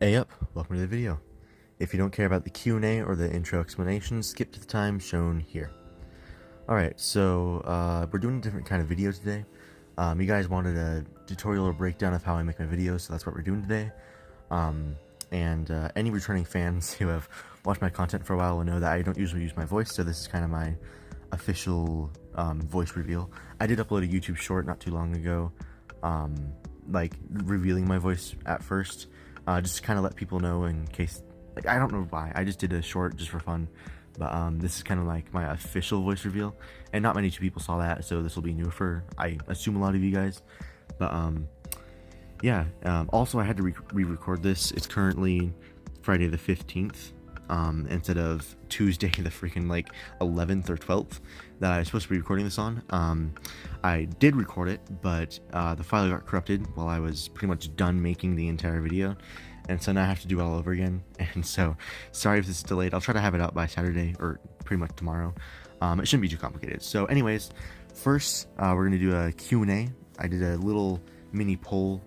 Ayup, welcome to the video. If you don't care about the Q&A or the intro explanations, skip to the time shown here. Alright, so we're doing a different kind of video today. You guys wanted a tutorial or breakdown of how I make my videos, so that's what we're doing today. Any returning fans who have watched my content for a while will know that I don't usually use my voice, so this is kind of my official voice reveal. I did upload a YouTube short not too long ago, like revealing my voice at first, just to kind of let people know in case, like, I don't know why, I just did a short just for fun, but this is kind of like my official voice reveal, and not many people saw that, so this will be new for, I assume, a lot of you guys. But yeah, also I had to re-record this. It's currently Friday the 15th, instead of Tuesday the freaking like 11th or 12th that I was supposed to be recording this on. I did record it, but the file got corrupted while I was pretty much done making the entire video, and so now I have to do it all over again. And so sorry if this is delayed. I'll try to have it out by Saturday or pretty much tomorrow. It shouldn't be too complicated. So anyways, first we're gonna do a Q&A. I did a little mini poll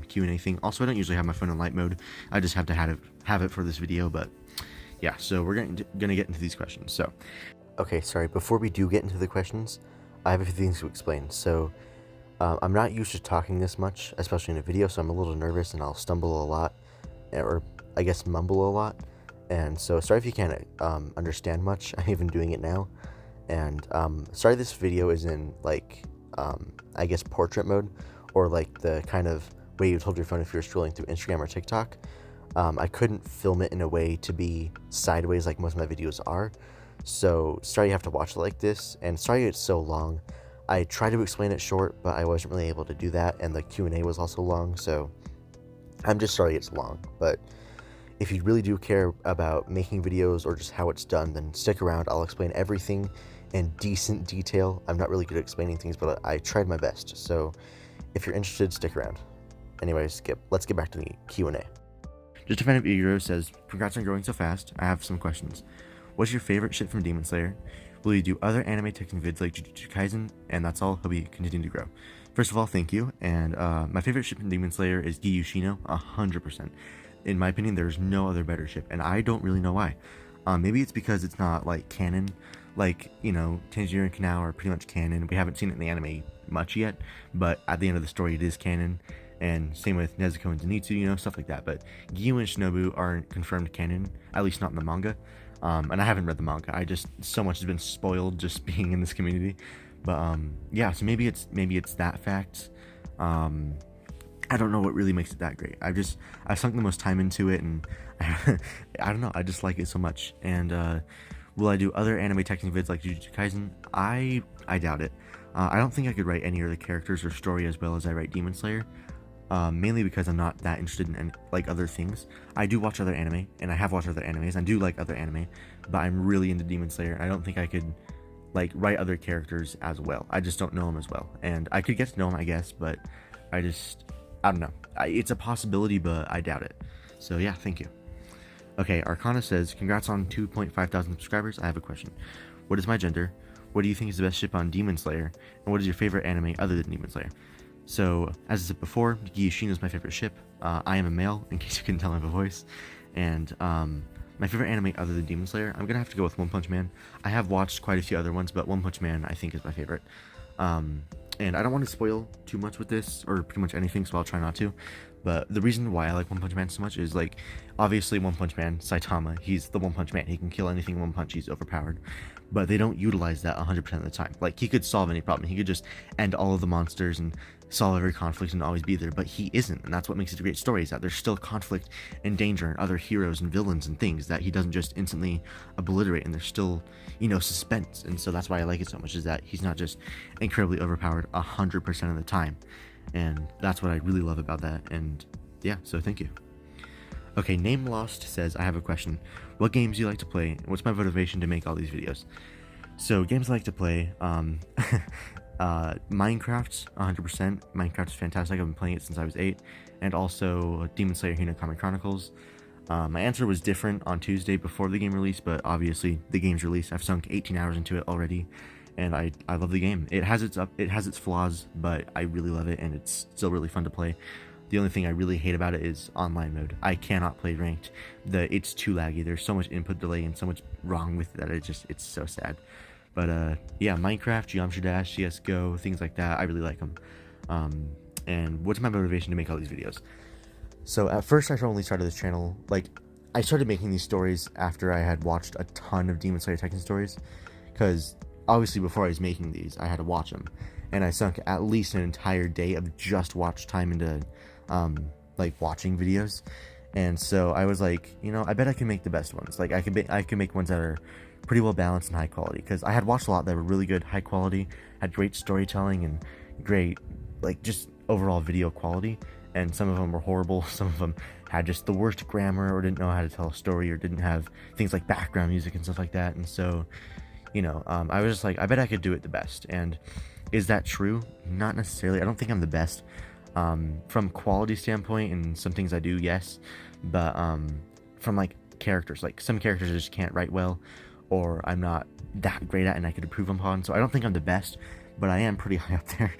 Q&A thing. Also, I don't usually have my phone in light mode. I just have to have it for this video. But yeah, so we're gonna get into these questions. So okay, sorry, before we do get into the questions, I have a few things to explain. So I'm not used to talking this much, especially in a video, so I'm a little nervous and I'll stumble a lot, or I guess mumble a lot. And so sorry if you can't understand much. I'm even doing it now. And sorry this video is in like I guess portrait mode, or like the kind of way you would hold your phone if you're scrolling through Instagram or TikTok. I couldn't film it in a way to be sideways like most of my videos are, so sorry you have to watch it like this, and sorry it's so long. I tried to explain it short, but I wasn't really able to do that, and the Q&A was also long, so I'm just sorry it's long. But if you really do care about making videos or just how it's done, then stick around. I'll explain everything in decent detail. I'm not really good at explaining things, but I tried my best, so if you're interested, stick around. Anyways, let's get back to the Q&A. Just a fan of Igro says, congrats on growing so fast. I have some questions. What's your favorite ship from Demon Slayer? Will you do other anime texting vids like Jujutsu Kaisen? And that's all. Hope you continue to grow. First of all, thank you. And my favorite ship from Demon Slayer is Gyushino, 100%. In my opinion, there's no other better ship, and I don't really know why. Maybe it's because it's not like canon, like, you know, Tanjiro and Kanao are pretty much canon. We haven't seen it in the anime much yet, but at the end of the story, it is canon. And same with Nezuko and Zenitsu, you know, stuff like that. But Gyu and Shinobu aren't confirmed canon, at least not in the manga. And I haven't read the manga. So much has been spoiled just being in this community. But yeah, so maybe it's that fact. I don't know what really makes it that great. I've sunk the most time into it, and I don't know, I just like it so much. And will I do other anime texting vids like Jujutsu Kaisen? I doubt it. I don't think I could write any other characters or story as well as I write Demon Slayer. Mainly because I'm not that interested in like other things. I do watch other anime, and I have watched other animes. I do like other anime, but I'm really into Demon Slayer. I don't think I could like write other characters as well. I just don't know them as well, and I could get to know them, I guess, but I don't know. It's a possibility, but I doubt it. So yeah, thank you. Okay, Arcana says, congrats on 2,500 subscribers. I have a question. What is my gender? What do you think is the best ship on Demon Slayer? And what is your favorite anime other than Demon Slayer? So, as I said before, Gyushino is my favorite ship. I am a male, in case you couldn't tell by my voice. And my favorite anime other than Demon Slayer, I'm gonna have to go with One Punch Man. I have watched quite a few other ones, but One Punch Man I think is my favorite. And I don't want to spoil too much with this, or pretty much anything, so I'll try not to. But the reason why I like One Punch Man so much is, like, obviously One Punch Man, Saitama, he's the One Punch Man. He can kill anything in one punch, he's overpowered. But they don't utilize that 100% of the time. Like, he could solve any problem. He could just end all of the monsters and solve every conflict and always be there. But he isn't, and that's what makes it a great story, is that there's still conflict and danger and other heroes and villains and things that he doesn't just instantly obliterate, and there's still, you know, suspense. And so that's why I like it so much, is that he's not just incredibly overpowered 100% of the time. And that's what I really love about that. And yeah, so thank you. Okay, Name Lost says, I have a question. What games do you like to play, and what's my motivation to make all these videos? So games I like to play, Minecraft, 100%. Minecraft is fantastic. I've been playing it since I was 8. And also Demon Slayer Hinokami Chronicles. My answer was different on Tuesday before the game release, but obviously the game's released. I've sunk 18 hours into it already, and I love the game. It has its flaws, but I really love it, and it's still really fun to play. The only thing I really hate about it is online mode. I cannot play ranked. It's too laggy. There's so much input delay and so much wrong with it that it's so sad. But yeah, Minecraft, Geometry Dash, CSGO, things like that, I really like them. And what's my motivation to make all these videos? So at first I only started this channel, like, I started making these stories after I had watched a ton of Demon Slayer Tekken stories, because obviously before I was making these, I had to watch them, and I sunk at least an entire day of just watch time into, like, watching videos. And so I was like, you know, I bet I can make the best ones. Like, I can make ones that are pretty well balanced and high quality, because I had watched a lot that were really good, high quality, had great storytelling and great, like, just overall video quality, and some of them were horrible. Some of them had just the worst grammar, or didn't know how to tell a story, or didn't have things like background music and stuff like that. And so, you know, I was just like, I bet I could do it the best. And is that true? Not necessarily. I don't think I'm the best from quality standpoint, and some things I do, yes, but from like characters, like some characters I just can't write well, or I'm not that great at and I could improve upon. So I don't think I'm the best, but I am pretty high up there.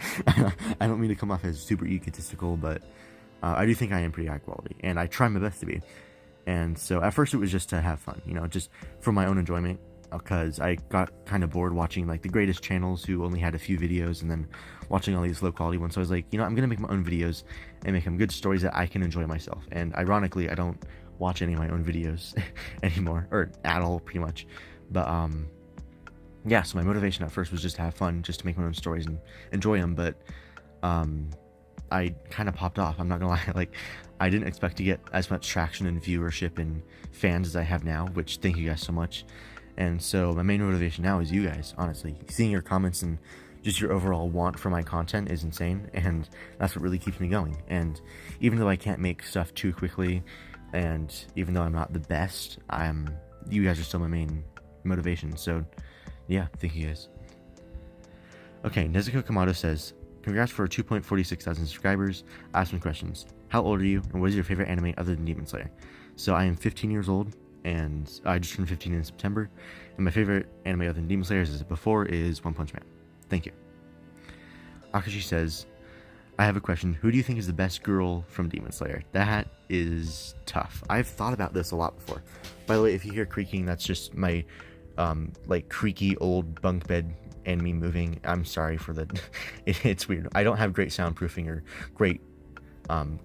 I don't mean to come off as super egotistical, but I do think I am pretty high quality, and I try my best to be. And so at first it was just to have fun, you know, just for my own enjoyment, because I got kind of bored watching like the greatest channels who only had a few videos, and then watching all these low quality ones. So I was like, you know, I'm gonna make my own videos and make them good stories that I can enjoy myself. And ironically, I don't watch any of my own videos anymore, or at all, pretty much. But yeah, so my motivation at first was just to have fun, just to make my own stories and enjoy them. But I kind of popped off, I'm not gonna lie. Like, I didn't expect to get as much traction and viewership and fans as I have now, which thank you guys so much. And so my main motivation now is you guys, honestly. Seeing your comments and just your overall want for my content is insane, and that's what really keeps me going. And even though I can't make stuff too quickly, and even though I'm not the best, you guys are still my main motivation. So yeah, thank you guys. Okay, Nezuko Kamado says, congrats for 2.46 thousand subscribers. I have some questions. How old are you, and what is your favorite anime other than Demon Slayer? So I am 15 years old, and I just turned 15 in September, and my favorite anime other than Demon Slayer, as I said before, is One Punch Man. Thank you. Akashi says, I have a question. Who do you think is the best girl from Demon Slayer? That is tough. I've thought about this a lot before. By the way, if you hear creaking, that's just my like creaky old bunk bed and me moving. I'm sorry for the it's weird. I don't have great soundproofing or great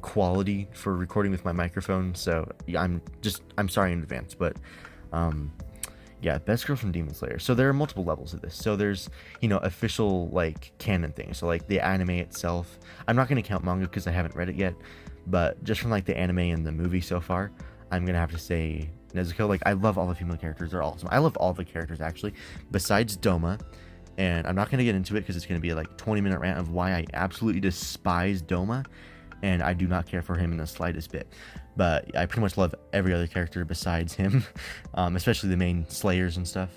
quality for recording with my microphone, so I'm sorry in advance. But yeah, best girl from Demon Slayer. So there are multiple levels of this. So there's, you know, official like canon things, so like the anime itself. I'm not going to count manga because I haven't read it yet, but just from like the anime and the movie so far, I'm gonna have to say Nezuko. Like, I love all the female characters. They're awesome. I love all the characters, actually, besides Doma. And I'm not going to get into it because it's going to be a like 20-minute rant of why I absolutely despise Doma, and I do not care for him in the slightest bit. But I pretty much love every other character besides him, especially the main slayers and stuff.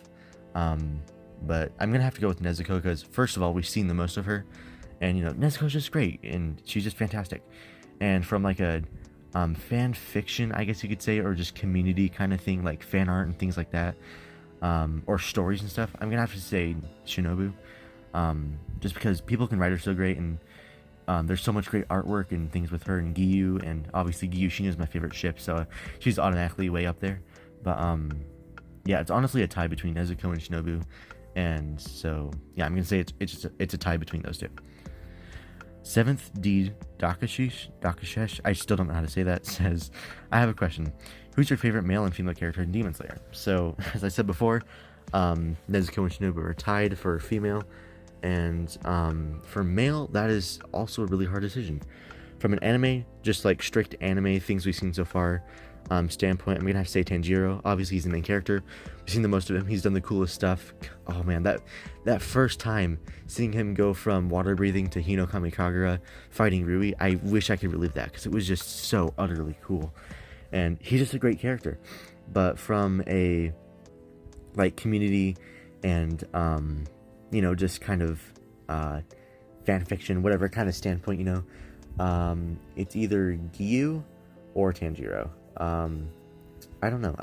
But I'm going to have to go with Nezuko because, first of all, we've seen the most of her, and, you know, Nezuko's just great, and she's just fantastic. And from like a fan fiction, I guess you could say, or just community kind of thing, like fan art and things like that, or stories and stuff, I'm gonna have to say Shinobu, just because people can write her so great, and there's so much great artwork and things with her and Giyu, and obviously Giyu is my favorite ship, so she's automatically way up there. But yeah, it's honestly a tie between Nezuko and Shinobu, and so yeah, I'm gonna say it's a tie between those two. Seventh D Dakashesh, I still don't know how to say that, says, I have a question. Who's your favorite male and female character in Demon Slayer? So, as I said before, Nezuko and Shinobu are tied for female, and for male, that is also a really hard decision. From an anime, just like strict anime things we've seen so far, standpoint, I'm gonna have to say Tanjiro. Obviously, he's the main character. We've seen the most of him. He's done the coolest stuff. Oh man, that first time seeing him go from water breathing to Hino Kamikagura fighting Rui, I wish I could relive that because it was just so utterly cool. And he's just a great character. But from a like community and you know, just kind of fan fiction, whatever kind of standpoint, you know, it's either Giyu or Tanjiro. I don't know.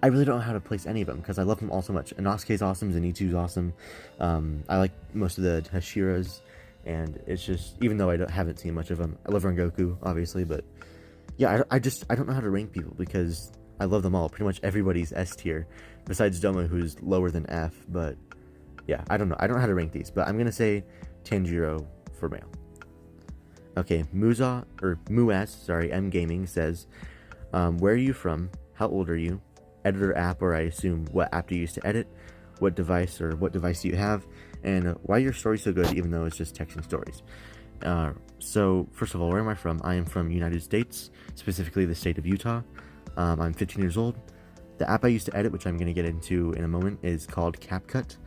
I really don't know how to place any of them because I love them all so much. Inosuke's awesome, Zenitsu's awesome. I like most of the Hashiras, and it's just, even though haven't seen much of them, I love Rengoku obviously, but yeah, I don't know how to rank people because I love them all. Pretty much everybody's S tier besides Domo, who's lower than F. But yeah, I don't know how to rank these, but I'm gonna say Tanjiro for male. Okay, Muaz, M Gaming says, where are you from? How old are you? Editor app, or I assume what app do you use to edit? What device do you have? And why are your stories so good even though it's just texting stories? So first of all, where am I from? I am from United States, specifically the state of Utah. I'm 15 years old. The app I use to edit, which I'm going to get into in a moment, is called CapCut.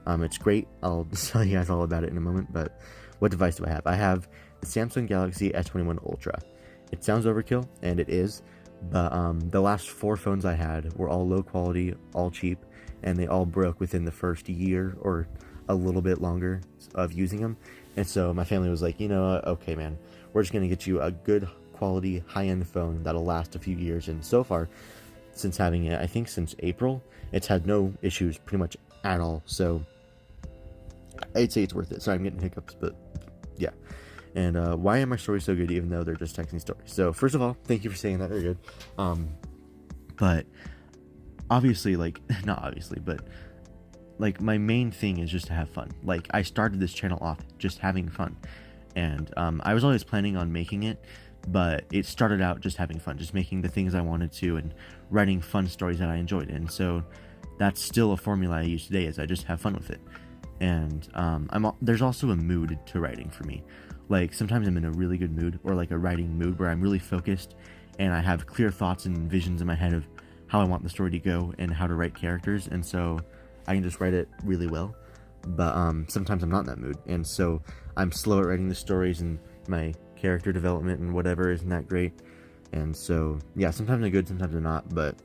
It's great. I'll tell you guys all about it in a moment, but what device do I have? I have the Samsung Galaxy S21 Ultra. It sounds overkill, and it is, but the last 4 phones I had were all low quality, all cheap, and they all broke within the first year or a little bit longer of using them. And so my family was like, you know, okay man, we're just gonna get you a good quality high-end phone that'll last a few years. And so far, since having it, I think since April, it's had no issues pretty much at all. So I'd say it's worth it. Sorry, I'm getting hiccups, but yeah. And why are my stories so good even though they're just texting stories? So first of all, thank you for saying that. Very good. But obviously, like, not obviously, but like my main thing is just to have fun. Like, I started this channel off just having fun, and I was always planning on making it, but it started out just having fun, just making the things I wanted to and writing fun stories that I enjoyed. And so that's still a formula I use today, is I just have fun with it. And there's also a mood to writing for me. Like, sometimes I'm in a really good mood, or like a writing mood where I'm really focused and I have clear thoughts and visions in my head of how I want the story to go and how to write characters, and so I can just write it really well. But sometimes I'm not in that mood, and so I'm slow at writing the stories, and my character development and whatever isn't that great. And so yeah, sometimes I'm good, sometimes I'm not. But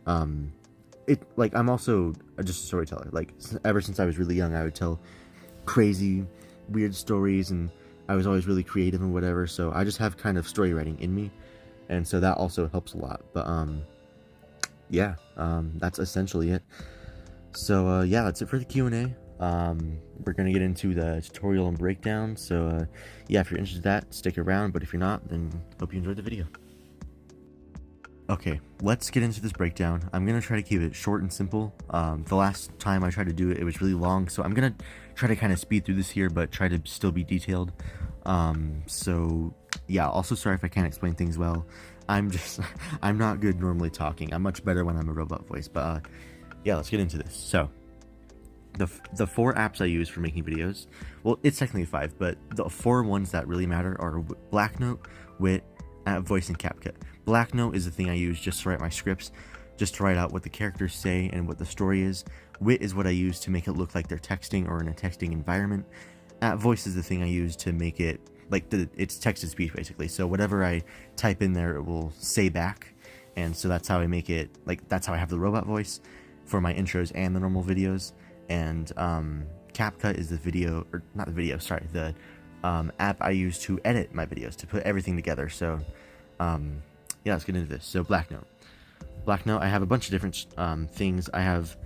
I'm also just a storyteller. Like, ever since I was really young, I would tell crazy, weird stories, and I was always really creative and whatever. So I just have kind of story writing in me, and so that also helps a lot. But yeah, that's essentially it. So yeah, that's it for the Q&A. We're gonna get into the tutorial and breakdown. So yeah, if you're interested in that, stick around, but if you're not, then hope you enjoyed the video. Okay, let's get into this breakdown. I'm gonna try to keep it short and simple. The last time I tried to do it, it was really long, so I'm gonna try to kind of speed through this here, but try to still be detailed. So yeah, also sorry if I can't explain things well. I'm not good normally talking. I'm much better when I'm a robot voice, but yeah, let's get into this. So the 4 apps I use for making videos, well, it's technically 5, but the 4 ones that really matter are BlackNote, Wit, Voice, and CapCut. BlackNote is the thing I use just to write my scripts, just to write out what the characters say and what the story is. Wit is what I use to make it look like they're texting or in a texting environment. Voice is the thing I use to make it like it's text to speech basically. So whatever I type in there, it will say back, and so that's how I make it. Like, that's how I have the robot voice for my intros and the normal videos. And CapCut is the app I use to edit my videos, to put everything together. So yeah, let's get into this. So BlackNote, I have a bunch of different things. I have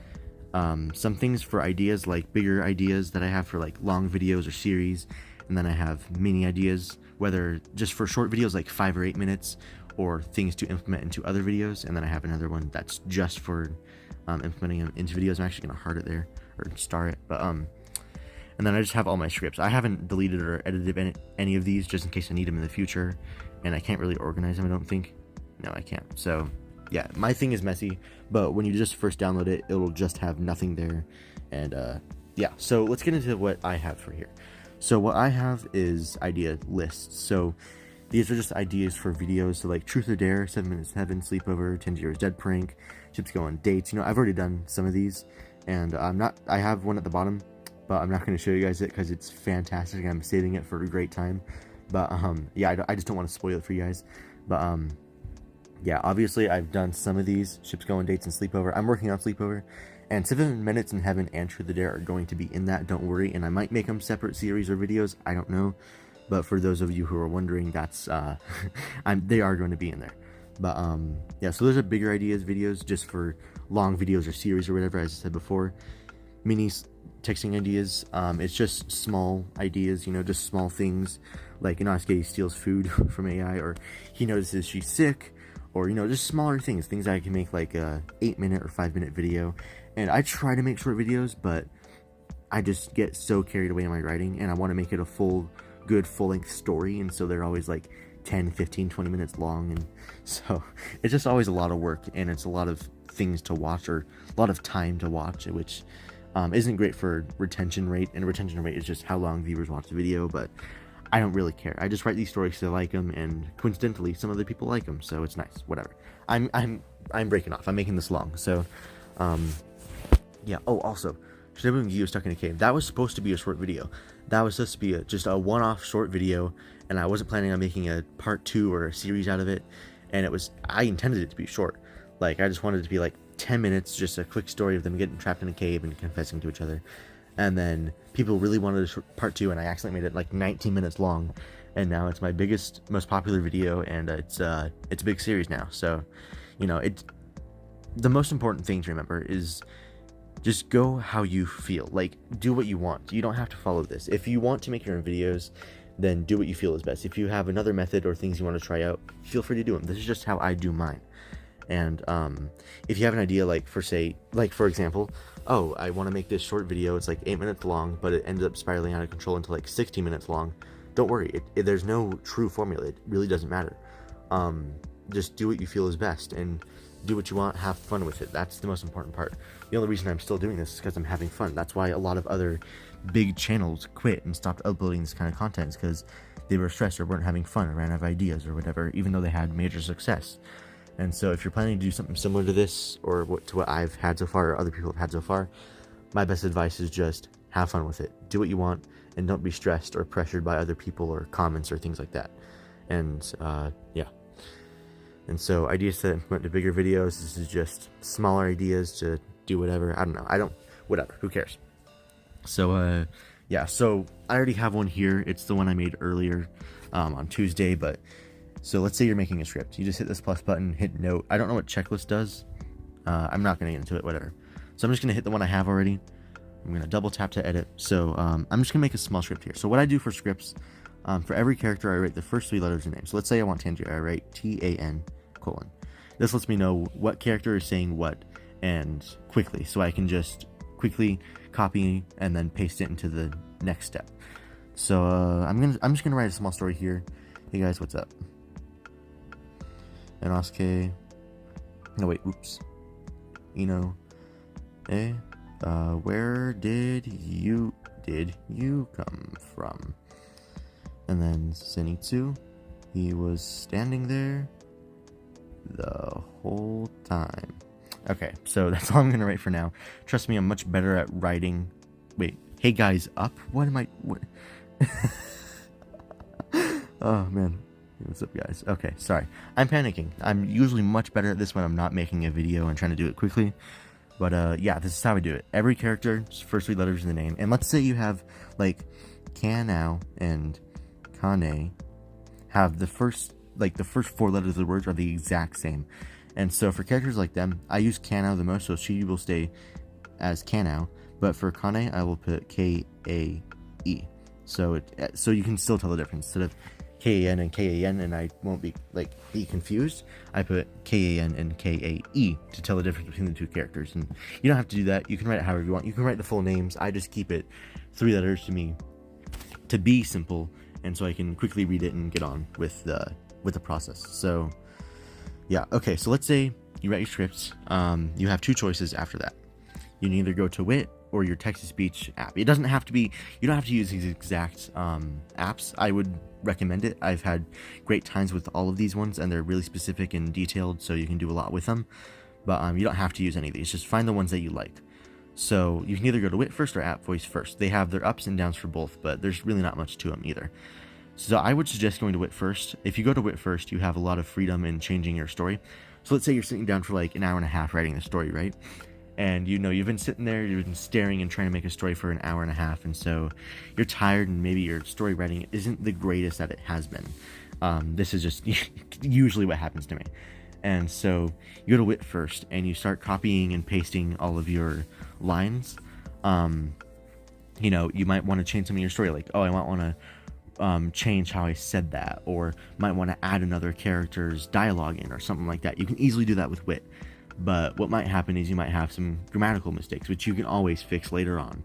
some things for ideas, like bigger ideas that I have for like long videos or series, and then I have mini ideas, whether just for short videos like 5 or 8 minutes, or things to implement into other videos. And then I have another one that's just for implementing them into videos. I'm actually gonna heart it there, or star it, but and then I just have all my scripts. I haven't deleted or edited any of these, just in case I need them in the future, and I can't really organize them, I don't think. No, I can't. So yeah, my thing is messy, but when you just first download it, it'll just have nothing there. And yeah, so let's get into what I have for here. So what I have is idea lists. So these are just ideas for videos. So like Truth or Dare, 7 Minutes in Heaven, Sleepover, 10 Years Dead Prank, Chips Go on Dates. You know, I've already done some of these, and I have one at the bottom, but I'm not going to show you guys it because it's fantastic and I'm saving it for a great time. But yeah, I just don't want to spoil it for you guys. But yeah, obviously I've done some of these, Ships Go on Dates and Sleepover. I'm working on Sleepover, and 7 Minutes in Heaven and Truth or Dare are going to be in that, don't worry. And I might make them separate series or videos, I don't know. But for those of you who are wondering, that's they are going to be in there. But yeah, so those are bigger ideas videos, just for long videos or series or whatever, as I said before. Minis, texting ideas. It's just small ideas, you know, just small things like Inosuke steals food from AI, or he notices she's sick, or, you know, just smaller things that I can make like a 8-minute or 5-minute video. And I try to make short videos, but I just get so carried away in my writing, and I want to make it a good full-length story, and so they're always like 10, 15, 20 minutes long, and so it's just always a lot of work, and it's a lot of things to watch, or a lot of time to watch, which isn't great for retention rate, and retention rate is just how long viewers watch the video. But I don't really care. I just write these stories because I like them, and coincidentally some other people like them, so it's nice. Whatever. I'm breaking off. I'm making this long, so yeah. Oh, also, Shinobu Gi was stuck in a cave. That was supposed to be a short video. That was supposed to be just a one-off short video, and I wasn't planning on making a part 2 or a series out of it. And I intended it to be short. Like, I just wanted it to be like 10 minutes, just a quick story of them getting trapped in a cave and confessing to each other. And then people really wanted a part 2, and I accidentally made it like 19 minutes long. And now it's my biggest, most popular video, and it's a big series now. So, you know, the most important thing to remember is just go how you feel. Like, do what you want. You don't have to follow this. If you want to make your own videos, then do what you feel is best. If you have another method or things you want to try out, feel free to do them. This is just how I do mine. And if you have an idea, like for example, oh, I want to make this short video, it's like 8 minutes long, but it ended up spiraling out of control into like 60 minutes long, don't worry. There's no true formula. It really doesn't matter. Just do what you feel is best, and do what you want, have fun with it. That's the most important part. The only reason I'm still doing this is because I'm having fun. That's why a lot of other big channels quit and stopped uploading this kind of content, because they were stressed or weren't having fun or ran out of ideas or whatever, even though they had major success. And so if you're planning to do something similar to this, or to what I've had so far, or other people have had so far, my best advice is just have fun with it. Do what you want, and don't be stressed or pressured by other people or comments or things like that. And yeah. And so ideas to implement to bigger videos, this is just smaller ideas to do whatever. I don't know. Whatever. Who cares? So, yeah. So I already have one here. It's the one I made earlier on Tuesday. But so let's say you're making a script. You just hit this plus button, hit note. I don't know what checklist does. I'm not going to get into it, whatever. So I'm just going to hit the one I have already. I'm going to double tap to edit. So I'm just going to make a small script here. So what I do for scripts, for every character, I write the first 3 letters of the name. So let's say I want Tanjiro. I write TAN:. This lets me know what character is saying what, and quickly, so I can just quickly copy and then paste it into the next step. So I'm just gonna write a small story here. Hey guys, what's up? Inosuke. No wait, oops. Where did you come from? And then Zenitsu, he was standing there the whole time. Okay, so that's all I'm gonna write for now. Trust me, I'm much better at writing. Wait, hey guys, up? What? Oh man, what's up guys? Okay, sorry, I'm panicking. I'm usually much better at this when I'm not making a video and trying to do it quickly. But yeah, this is how I do it. Every character, first 3 letters in the name. And let's say you have like Kanao and Kane have the first 4 letters of the words are the exact same. And so for characters like them, I use Kanao the most, so she will stay as Kanao. But for Kane, I will put K-A-E. So you can still tell the difference. Instead of K-A-N and K-A-N, and I won't be confused, I put K-A-N and K-A-E to tell the difference between the 2 characters. And you don't have to do that. You can write it however you want. You can write the full names. I just keep it 3 letters to be simple, and so I can quickly read it and get on with the process. So yeah, okay, so let's say you write your scripts. You have 2 choices after that. You can either go to Wit or your text-to-speech app. It doesn't have to be, you don't have to use these exact apps. I would recommend it. I've had great times with all of these ones, and they're really specific and detailed, so you can do a lot with them. But you don't have to use any of these. Just find the ones that you like. So you can either go to Wit first or App Voice first. They have their ups and downs for both, but there's really not much to them either. So I would suggest going to Wit first. If you go to Wit first, you have a lot of freedom in changing your story. So let's say you're sitting down for like an hour and a half writing the story, right? And you've been sitting there, you've been staring and trying to make a story for an hour and a half, and so you're tired, and maybe your story writing isn't the greatest that it has been. This is just usually what happens to me. And so you go to Wit first, and you start copying and pasting all of your lines. you know, you might want to change some of your story, like, oh, I might want to change how I said that, or might want to add another character's dialogue in or something like that. You can easily do that with Wit. But what might happen is you might have some grammatical mistakes, which you can always fix later on.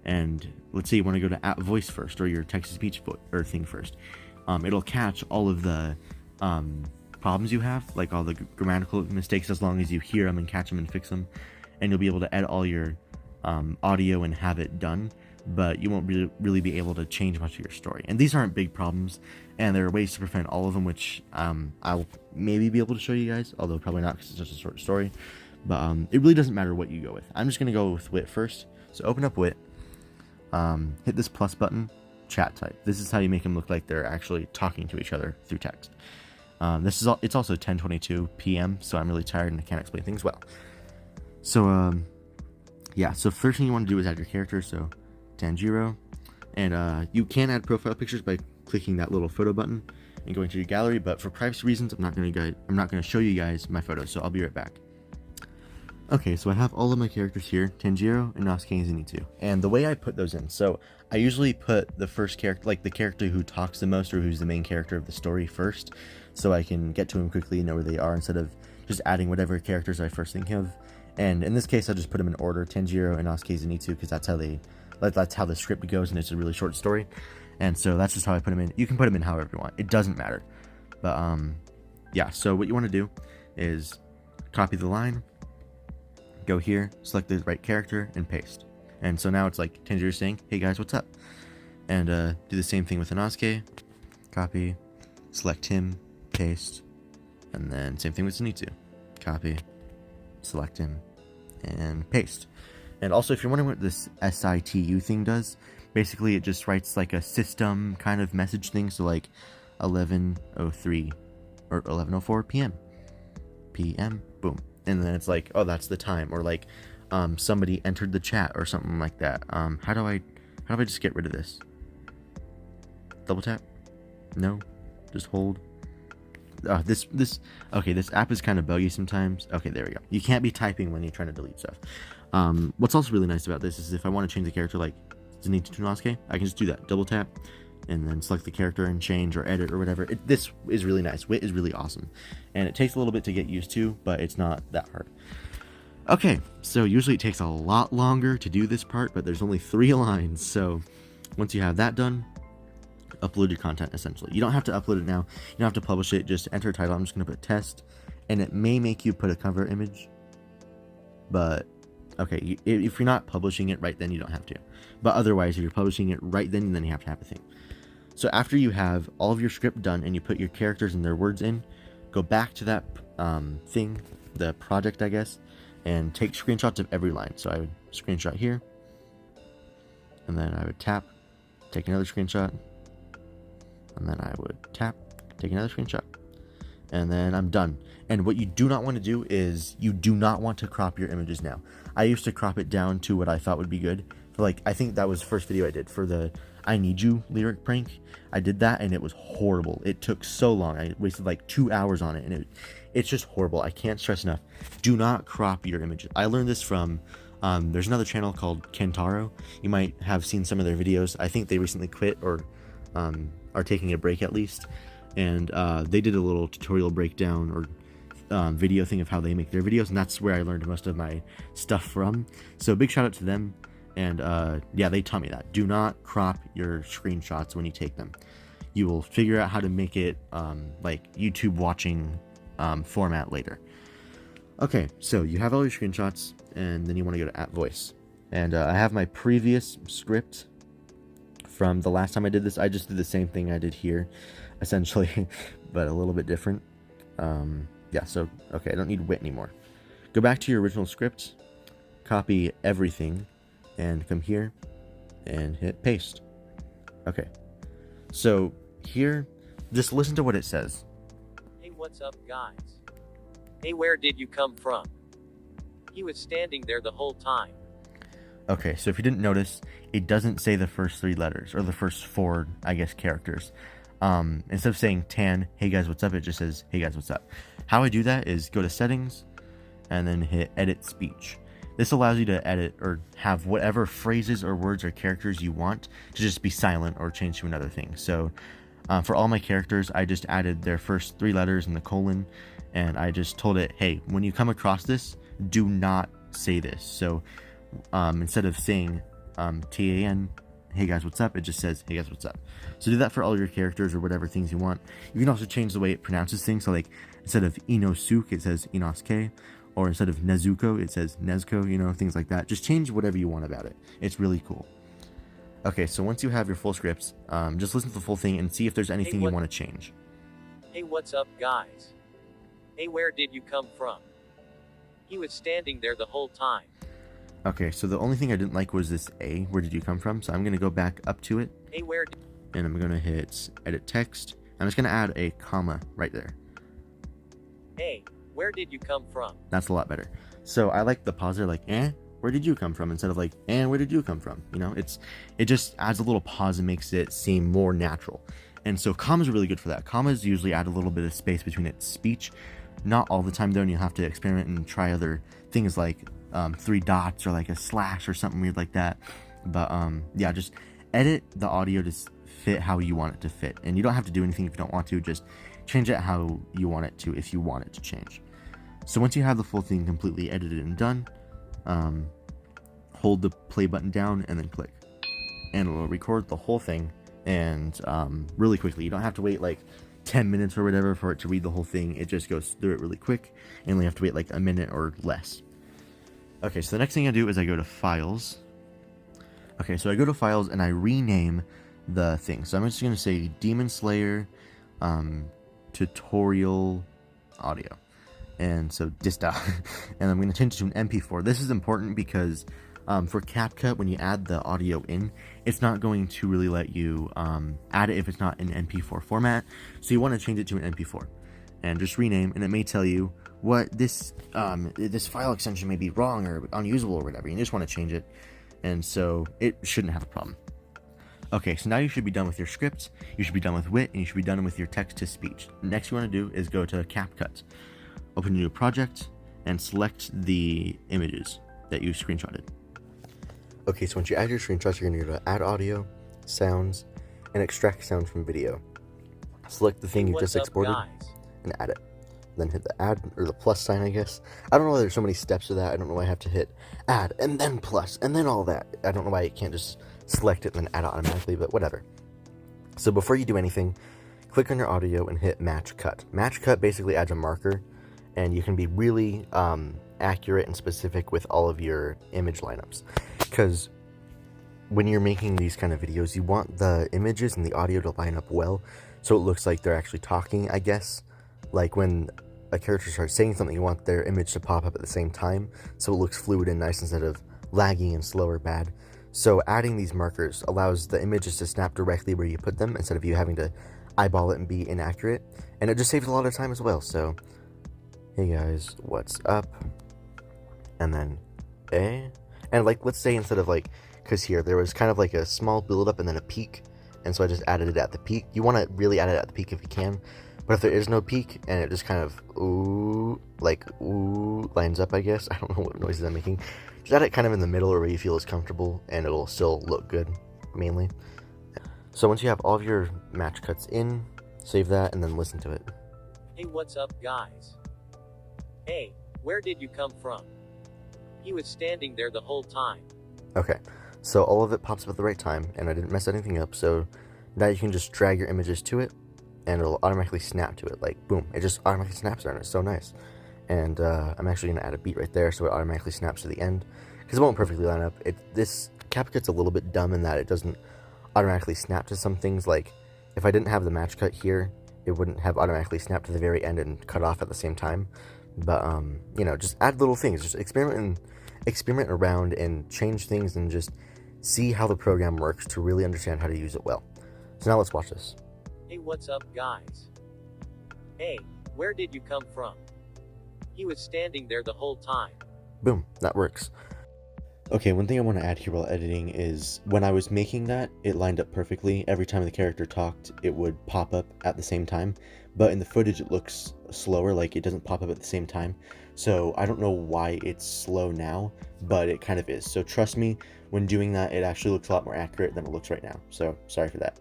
And let's say you want to go to voice first, or your text-to-speech or thing first. It'll catch all of the problems you have, like all the grammatical mistakes, as long as you hear them and catch them and fix them. And you'll be able to edit all your audio and have it done, but you won't really be able to change much of your story. And these aren't big problems, and there are ways to prevent all of them, which I'll maybe be able to show you guys, although probably not because it's just a short story. But it really doesn't matter what you go with. I'm just going to go with Wit first. So open up Wit, hit this plus button, chat type. This is how you make them look like they're actually talking to each other through text. It's also 10:22 p.m., so I'm really tired and I can't explain things well. So yeah, so first thing you want to do is add your character, so Tanjiro, and you can add profile pictures by clicking that little photo button and going to your gallery, but for privacy reasons I'm not going to show you guys my photos, so I'll be right back. Okay, so I have all of my characters here, Tanjiro, Inosuke, and Zenitsu, and the way I put those in, so I usually put the first character, like the character who talks the most or who's the main character of the story first, so I can get to him quickly and know where they are instead of just adding whatever characters I first think of. And in this case, I just put them in order: Tanjiro, Inosuke, Zenitsu, because that's how the script goes, and it's a really short story. And so that's just how I put them in. You can put them in however you want. It doesn't matter. But yeah. So what you want to do is copy the line, go here, select the right character, and paste. And so now it's like Tanjiro saying, "Hey guys, what's up?" And do the same thing with Inosuke. Copy, select him, paste, and then same thing with Zenitsu. Copy, select him, and paste. And also, if you're wondering what this SITU thing does, basically it just writes like a system kind of message thing, so like 11:03 or 11:04 p.m. boom, and then it's like, oh, that's the time, or like somebody entered the chat or something like that. How do I just get rid of this? Double tap? No, just hold. Okay, this app is kind of buggy sometimes. Okay, there we go. You can't be typing when you're trying to delete stuff. What's also really nice about this is if I want to change the character like Zenitsu to Inosuke, I can just do that. Double tap, and then select the character and change or edit or whatever. This is really nice. Wit is really awesome. And it takes a little bit to get used to, but it's not that hard. Okay, so usually it takes a lot longer to do this part, but there's only 3 lines. So once you have that done, upload your content essentially. You don't have to upload it now. You don't have to publish it. Just enter a title. I'm just going to put test, and it may make you put a cover image, but okay, if you're not publishing it right then, you don't have to. But otherwise, if you're publishing it right then you have to have a thing. So after you have all of your script done and you put your characters and their words in, go back to that thing, the project, I guess, and take screenshots of every line. So I would screenshot here, and then I would tap, take another screenshot, and then I would tap, take another screenshot, and then I'm done. And what you do not want to do is you do not want to crop your images now. I used to crop it down to what I thought would be good. Like, I think that was the first video I did for the I Need You lyric prank. I did that and it was horrible. It took so long. I wasted like 2 hours on it, and it's just horrible. I can't stress enough. Do not crop your images. I learned this from there's another channel called Kentaro. You might have seen some of their videos. I think they recently quit or are taking a break at least. And they did a little tutorial breakdown or video thing of how they make their videos, and that's where I learned most of my stuff from. So big shout out to them. And yeah, they taught me that. Do not crop your screenshots when you take them. You will figure out how to make it like YouTube watching format later. Okay, so you have all your screenshots, and then you want to go to @voice. And I have my previous script from the last time I did this. I just did the same thing I did here, essentially, but a little bit different. Yeah, so, okay, I don't need Wit anymore. Go back to your original script, copy everything, and come here, and hit paste. Okay, so here, just listen to what it says. Hey, what's up, guys? Hey, where did you come from? He was standing there the whole time. Okay, so if you didn't notice, it doesn't say the first 3 letters, or the first 4, I guess, characters. Instead of saying Tan, hey guys, what's up, it just says, hey guys, what's up. How I do that is go to settings, and then hit edit speech. This allows you to edit or have whatever phrases or words or characters you want to just be silent or change to another thing. So for all my characters, I just added their first 3 letters and the colon, and I just told it, hey, when you come across this, do not say this. So instead of saying TAN, hey guys, what's up? It just says, hey guys, what's up? So do that for all your characters or whatever things you want. You can also change the way it pronounces things. So like instead of Inosuke, it says Inosuke, or instead of Nezuko, it says Nezuko, you know, things like that. Just change whatever you want about it. It's really cool. Okay, so once you have your full scripts, just listen to the full thing and see if there's anything you want to change. Hey, what's up, guys? Hey, where did you come from? He was standing there the whole time. Okay, so the only thing I didn't like was this A, where did you come from? So I'm going to go back up to it. Hey, where and I'm going to hit edit text. I'm just going to add a comma right there. Hey, where did you come from? That's a lot better. So I like the pause there, like, where did you come from? Instead of like, where did you come from? You know, it just adds a little pause and makes it seem more natural. And so commas are really good for that. Commas usually add a little bit of space between its speech. Not all the time though, and you'll have to experiment and try other things like 3 dots or like a slash or something weird like that. But yeah, just edit the audio to fit how you want it to fit. And you don't have to do anything if you don't want to, just change it how you want it to if you want it to change. So once you have the full thing completely edited and done, hold the play button down and then click. And it will record the whole thing and really quickly. You don't have to wait like 10 minutes or whatever for it to read the whole thing. It just goes through it really quick, and you only have to wait like a minute or less. Okay, so the next thing I do is I go to Files. Okay, so I go to Files and I rename the thing. So I'm just going to say Demon Slayer Tutorial Audio. And so Dista. And I'm going to change it to an MP4. This is important because for CapCut, when you add the audio in, it's not going to really let you add it if it's not in MP4 format. So you want to change it to an MP4 and just rename, and it may tell you what this file extension may be wrong or unusable or whatever. You just want to change it, and so it shouldn't have a problem. Okay, so now you should be done with your script, you should be done with wit, and you should be done with your text-to-speech. Next you want to do is go to CapCut, open a new project, and select the images that you screenshotted. Okay, so once you add your screenshots, you're going to go to Add Audio, Sounds, and Extract Sounds from Video. Select the thing you just exported and add it. Then hit the add, or the plus sign, I guess. I don't know why there's so many steps to that. I don't know why I have to hit add, and then plus, and then all that. I don't know why you can't just select it and then add it automatically, but whatever. So before you do anything, click on your audio and hit Match Cut. Match Cut basically adds a marker, and you can be really accurate and specific with all of your image lineups. Because when you're making these kind of videos, you want the images and the audio to line up well, so it looks like they're actually talking, I guess. Like when a character starts saying something, you want their image to pop up at the same time, so it looks fluid and nice instead of lagging and slow or bad. So adding these markers allows the images to snap directly where you put them, instead of you having to eyeball it and be inaccurate. And it just saves a lot of time as well. So, hey guys, what's up? And then, and like, let's say instead of like, because here there was kind of like a small build up and then a peak, and so I just added it at the peak. You want to really add it at the peak if you can, but if there is no peak and it just kind of lines up, I guess, I don't know what noises I'm making, just add it kind of in the middle or where you feel is comfortable, and it'll still look good, mainly. So once you have all of your match cuts in, save that and then listen to it. Hey, what's up, guys? Hey, where did you come from? He was standing there the whole time. Okay, so all of it pops up at the right time, and I didn't mess anything up, so now you can just drag your images to it, and it'll automatically snap to it, like, boom, it just automatically snaps there, and it's so nice. And I'm actually going to add a beat right there, so it automatically snaps to the end, because it won't perfectly line up. This CapCut's a little bit dumb in that it doesn't automatically snap to some things. Like, if I didn't have the match cut here, it wouldn't have automatically snapped to the very end and cut off at the same time. But, you know, just add little things, just experiment around and change things and just see how the program works to really understand how to use it well. So now let's watch this. Hey, what's up, guys? Hey, where did you come from? He was standing there the whole time. Boom, that works. Okay, one thing I want to add here while editing is when I was making that, it lined up perfectly. Every time the character talked, it would pop up at the same time. but in the footage it looks slower, like it doesn't pop up at the same time. So I don't know why it's slow now, but it kind of is. So trust me, when doing that, it actually looks a lot more accurate than it looks right now. So sorry for that.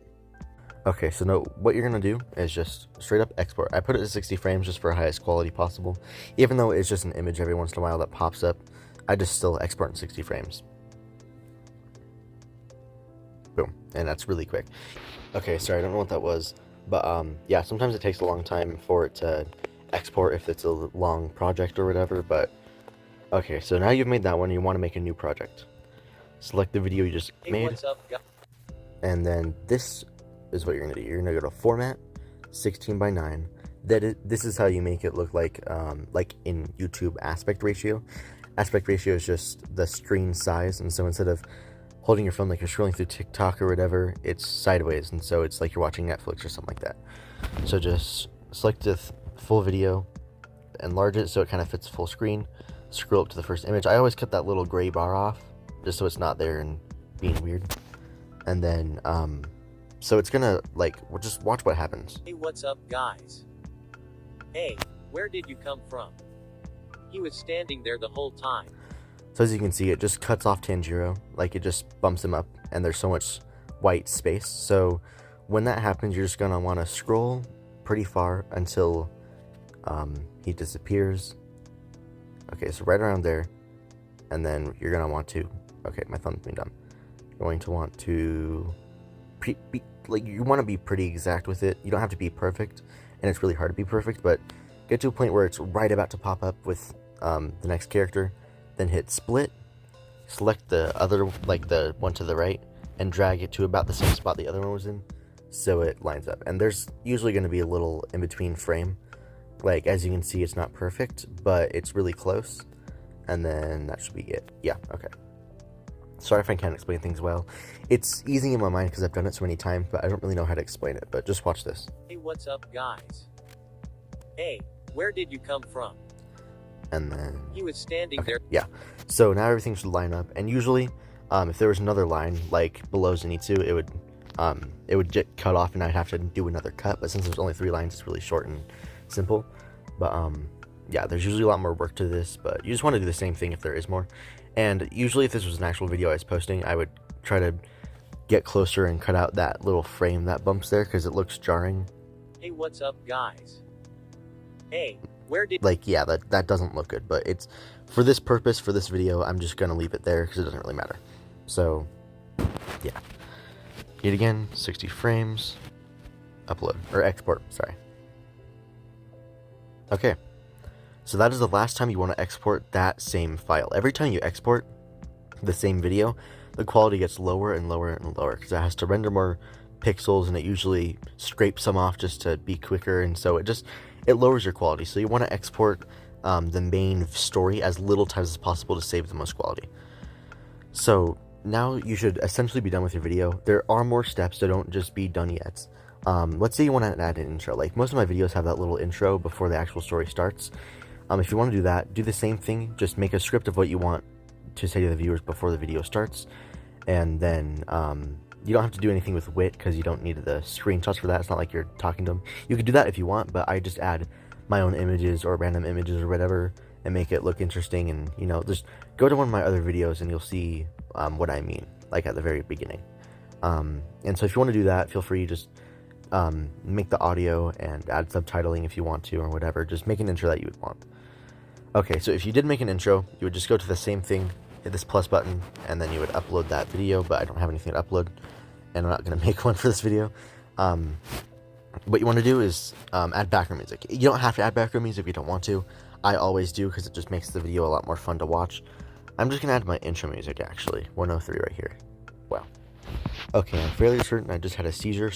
Okay, so no, what you're gonna do is just straight up export. I put it to 60 frames just for highest quality possible. Even though it's just an image every once in a while that pops up, I just still export in 60 frames. Boom, and that's really quick. Okay, sorry, I don't know what that was, but yeah, sometimes it takes a long time for it to export if it's a long project or whatever, but okay, so now you've made that one, you want to make a new project. Select the video you just made, What's up, and then this is what you're gonna do. You're gonna go to Format, 16:9. This is how you make it look like in YouTube aspect ratio. Aspect ratio is just the screen size, and so instead of holding your phone like you're scrolling through TikTok or whatever, it's sideways, and so it's like you're watching Netflix or something like that. So just select the full video, enlarge it so it kind of fits full screen, scroll up to the first image. I always cut that little gray bar off just so it's not there and being weird. And then so it's gonna just watch what happens. Hey, what's up, guys? Hey, where did you come from? He was standing there the whole time. So as you can see, it just cuts off Tanjiro, like it just bumps him up, and there's so much white space. So when that happens, you're just gonna want to scroll pretty far until he disappears. Okay, so right around there, and then you're gonna want to. Okay, my thumb's being dumb. You're going to want to you want to be pretty exact with it. You don't have to be perfect, and it's really hard to be perfect, but get to a point where it's right about to pop up with the next character. Then hit split, select the other, the one to the right, and drag it to about the same spot the other one was in, so it lines up. And there's usually going to be a little in between frame. Like, as you can see, it's not perfect, but it's really close. And then that should be it. Yeah, okay. Sorry if I can't explain things well. It's easy in my mind because I've done it so many times, but I don't really know how to explain it. But just watch this. Hey, what's up, guys? Hey, where did you come from? And then he was standing there. Yeah, so now everything should line up, and usually if there was another line like below Zenitsu, it would get cut off and I'd have to do another cut, but since there's only 3 lines, it's really short and simple. But yeah, there's usually a lot more work to this, but you just want to do the same thing if there is more. And usually if this was an actual video I was posting, I would try to get closer and cut out that little frame that bumps there because it looks jarring. Hey, what's up, guys? Hey, where did yeah, that doesn't look good, but it's for this purpose, for this video, I'm just gonna leave it there because it doesn't really matter. So yeah, yet again, 60 frames, upload or export, sorry. Okay, so that is the last time you want to export that same file. Every time you export the same video, the quality gets lower and lower and lower because it has to render more pixels, and it usually scrapes some off just to be quicker, and so it lowers your quality. So you want to export the main story as little times as possible to save the most quality. So now you should essentially be done with your video. There are more steps, so don't just be done yet. Let's say you want to add an intro. Like most of my videos have that little intro before the actual story starts. If you want to do that, do the same thing. Just make a script of what you want to say to the viewers before the video starts, and then you don't have to do anything with wit because you don't need the screenshots for that. It's not like you're talking to them. You could do that if you want, but I just add my own images or random images or whatever and make it look interesting. And just go to one of my other videos and you'll see what I mean, like at the very beginning. And so if you want to do that, feel free, just make the audio and add subtitling if you want to or whatever. Just make an intro that you would want. Okay, so if you did make an intro, you would just go to the same thing, hit this plus button, and then you would upload that video, but I don't have anything to upload, and I'm not going to make one for this video. What you want to do is add background music. You don't have to add background music if you don't want to. I always do because it just makes the video a lot more fun to watch. I'm just going to add my intro music, actually. 103 right here. Wow. Okay, I'm fairly certain I just had a seizure.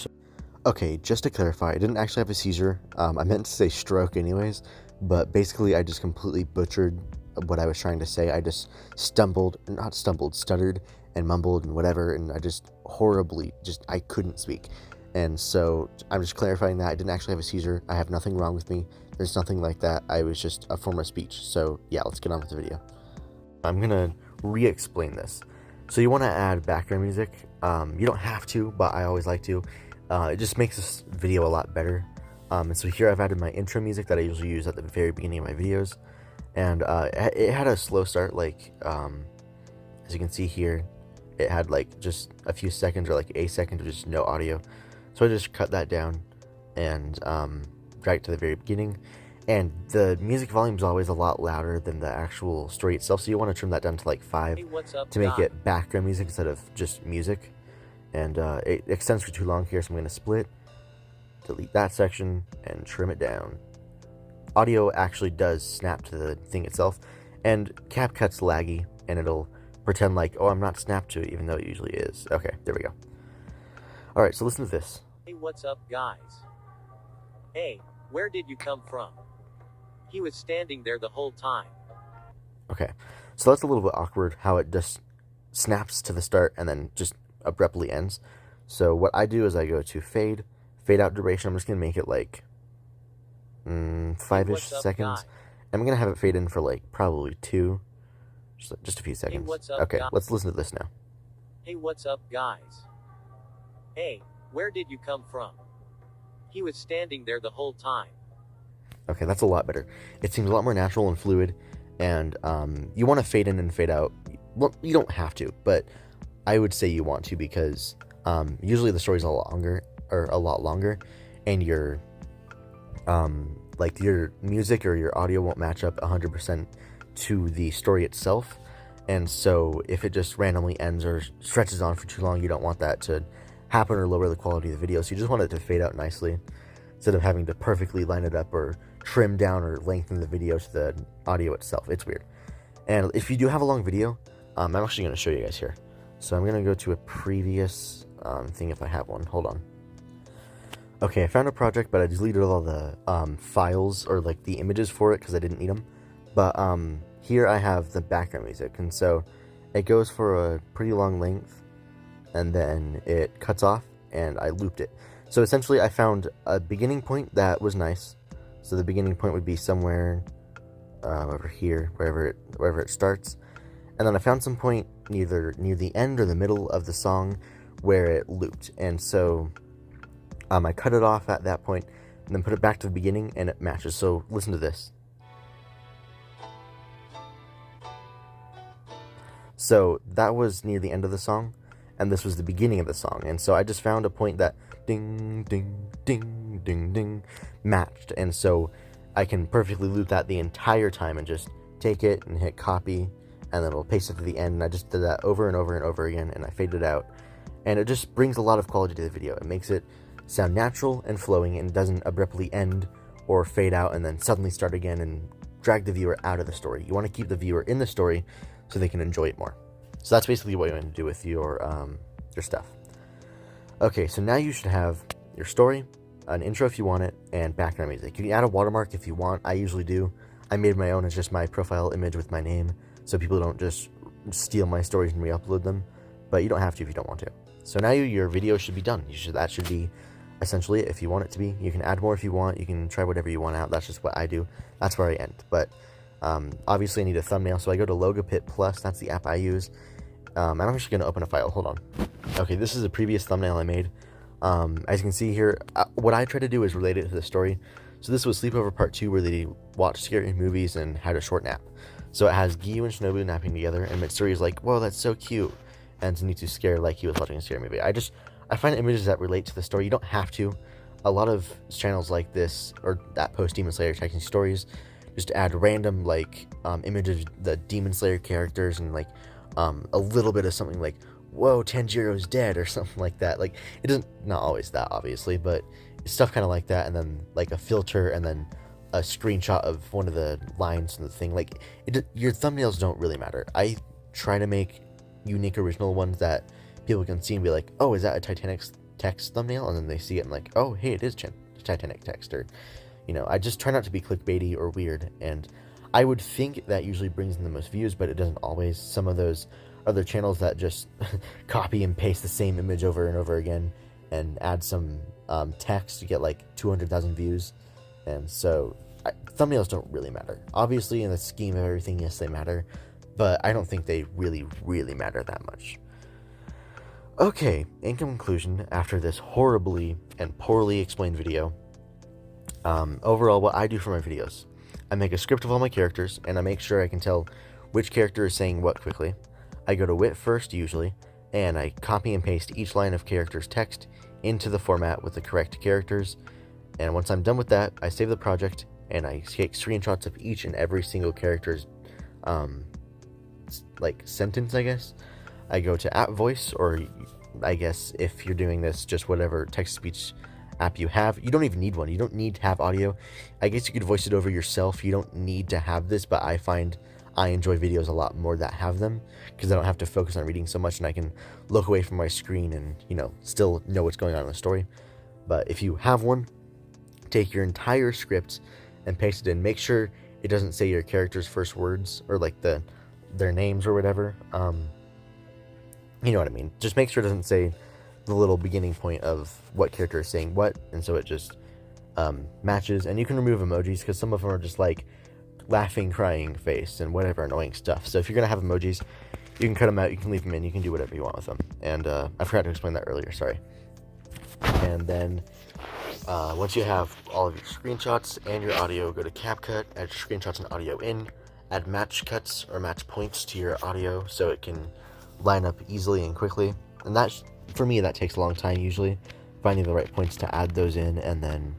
Okay, just to clarify, I didn't actually have a seizure. I meant to say stroke anyways, but basically I just completely butchered what I was trying to say. I just stuttered and mumbled and whatever, and I just horribly, I couldn't speak. And so I'm just clarifying that I didn't actually have a seizure. I have nothing wrong with me. There's nothing like that. I was just a form of speech. So yeah, let's get on with the video. I'm gonna re-explain this. So you want to add background music. You don't have to, but I always like to. It just makes this video a lot better. And so here I've added my intro music that I usually use at the very beginning of my videos. And it had a slow start, like, as you can see here, it had like just a few seconds or like a second of just no audio. So I just cut that down and drag it to the very beginning. And the music volume is always a lot louder than the actual story itself, so you want to trim that down to like 5 Hey, what's up, to make guy? it background music instead of just music. And it extends for too long here, so I'm going to split, delete that section, and trim it down. Audio actually does snap to the thing itself, and CapCut's laggy, and it'll pretend like, oh, I'm not snapped to it, even though it usually is. Okay, there we go. Alright, so listen to this. Hey, what's up, guys? Hey, where did you come from? He was standing there the whole time. Okay, so that's a little bit awkward how it just snaps to the start and then just abruptly ends. So what I do is I go to fade out duration. I'm just going to make it like 5-ish seconds. I'm going to have it fade in for like probably 2, just a few seconds. what's up, Okay, guys? let's listen to this now. Hey, what's up, guys? Hey, where did you come from? He was standing there the whole time. Okay, that's a lot better. It seems a lot more natural and fluid, and you want to fade in and fade out. Well, you don't have to, but I would say you want to, because usually the story's a lot longer, and your like your music or your audio won't match up 100% to the story itself. And so if it just randomly ends or stretches on for too long, you don't want that to happen or lower the quality of the video. So you just want it to fade out nicely instead of having to perfectly line it up or trim down or lengthen the video to the audio itself. It's weird. And if you do have a long video, I'm actually going to show you guys here. So I'm going to go to a previous thing if I have one. Hold on. Okay, I found a project, but I deleted all the files or like the images for it because I didn't need them. But here I have the background music, and so it goes for a pretty long length, and then it cuts off, and I looped it. So essentially, I found a beginning point that was nice. So the beginning point would be somewhere over here, wherever it starts, and then I found some point either near the end or the middle of the song where it looped, and so I cut it off at that point, and then put it back to the beginning, and it matches. So listen to this. So that was near the end of the song, and this was the beginning of the song. And so I just found a point that ding, ding, ding, ding, ding matched. And so I can perfectly loop that the entire time and just take it and hit copy, and then it'll paste it to the end. And I just did that over and over and over again, and I faded it out. And it just brings a lot of quality to the video. It makes it sound natural and flowing, and doesn't abruptly end or fade out and then suddenly start again and drag the viewer out of the story. You want to keep the viewer in the story so they can enjoy it more. So that's basically what you want to do with your stuff. Okay, so now you should have your story, an intro if you want it, and background music. You can add a watermark if you want. I usually do. I made my own as just my profile image with my name, so people don't just steal my stories and re-upload them. But you don't have to if you don't want to. So now your video should be done. That should be essentially it if you want it to be. You can add more if you want. You can try whatever you want out. That's just what I do. That's where I end. But obviously I need a thumbnail, so I go to Logopit Plus. That's the app I use. I'm actually going to open a file. Hold on. Okay, this is a previous thumbnail I made. As you can see here, what I try to do is relate it to the story. So this was Sleepover Part 2, where they watched scary movies and had a short nap. So it has Giyu and Shinobu napping together, and Mitsuri is like, whoa, that's so cute, and Zenitsu's scared like he was watching a scary movie. I find images that relate to the story. You don't have to. A lot of channels like this, or that post Demon Slayer texting stories, just add random like images of the Demon Slayer characters and like a little bit of something like, whoa, Tanjiro's dead, or something like that. Like, it doesn't, not always that obviously, but stuff kind of like that, and then like a filter, and then a screenshot of one of the lines in the thing. Like, your thumbnails don't really matter. I try to make unique original ones that people can see and be like, oh, is that a Titanic Text thumbnail? And then they see it and like, oh, hey, it is Titanic Text. Or, you know, I just try not to be clickbaity or weird, and I would think that usually brings in the most views, but it doesn't always. Some of those other channels that just copy and paste the same image over and over again and add some text to get like 200,000 views. And so thumbnails don't really matter. Obviously, in the scheme of everything, yes, they matter, but I don't think they really matter that much. Okay, in conclusion, after this horribly and poorly explained video, Overall, what I do for my videos, I make a script of all my characters, and I make sure I can tell which character is saying what quickly. I go to wit first, usually, and I copy and paste each line of character's text into the format with the correct characters. And once I'm done with that, I save the project, and I take screenshots of each and every single character's, sentence, I guess. I go to app voice, or I guess if you're doing this, just whatever text-to-speech app you have. You don't even need one. You don't need to have audio. I guess you could voice it over yourself. You don't need to have this, but I find I enjoy videos a lot more that have them, because I don't have to focus on reading so much, and I can look away from my screen and, still know what's going on in the story. But if you have one, take your entire script and paste it in. Make sure it doesn't say your character's first words, or their names or whatever. You know what I mean. Just make sure it doesn't say the little beginning point of what character is saying what, and so it just matches. And you can remove emojis, because some of them are just like laughing, crying face and whatever annoying stuff. So if you're gonna have emojis, you can cut them out, you can leave them in, you can do whatever you want with them. And I forgot to explain that earlier, sorry. And then once you have all of your screenshots and your audio, go to CapCut, add your screenshots and audio in, add match cuts or match points to your audio so it can line up easily and quickly. And that, for me, that takes a long time usually, finding the right points to add those in, and then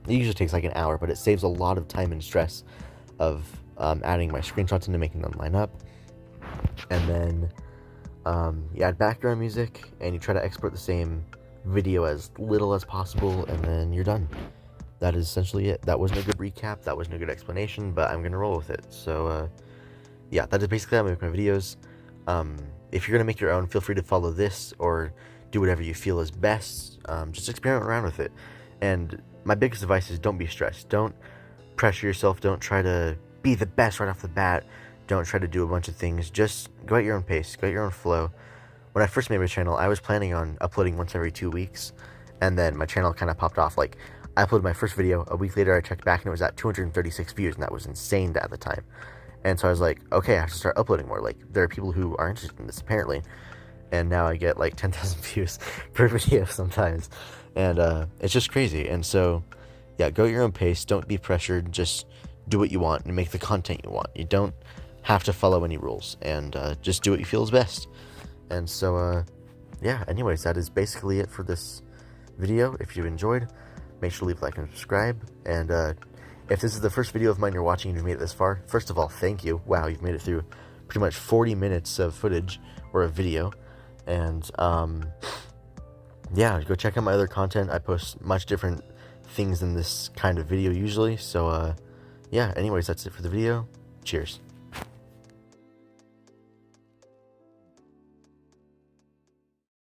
it usually takes like an hour, but it saves a lot of time and stress of adding my screenshots into making them line up. And then you add background music, and you try to export the same video as little as possible, and then you're done. That is essentially it. That wasn't a good recap, that wasn't a good explanation, but I'm gonna roll with it. So yeah, that is basically how I make my videos. If you're gonna make your own, feel free to follow this or do whatever you feel is best. Just experiment around with it. And my biggest advice is don't be stressed. Don't pressure yourself. Don't try to be the best right off the bat. Don't try to do a bunch of things. Just go at your own pace, go at your own flow. When I first made my channel, I was planning on uploading once every 2 weeks, and then my channel kind of popped off. Like, I uploaded my first video, a week later I checked back and it was at 236 views, and that was insane at the time. And so I was like, okay, I have to start uploading more. Like, there are people who are interested in this, apparently. And now I get like 10,000 views per video sometimes. And it's just crazy. And so, yeah, go at your own pace. Don't be pressured. Just do what you want and make the content you want. You don't have to follow any rules. And just do what you feel is best. And so, yeah, anyways, that is basically it for this video. If you enjoyed, make sure to leave a like and subscribe. And if this is the first video of mine you're watching and you've made it this far, first of all, thank you. Wow, you've made it through pretty much 40 minutes of footage or a video. And yeah, go check out my other content. I post much different things than this kind of video usually. So yeah, anyways, that's it for the video. Cheers.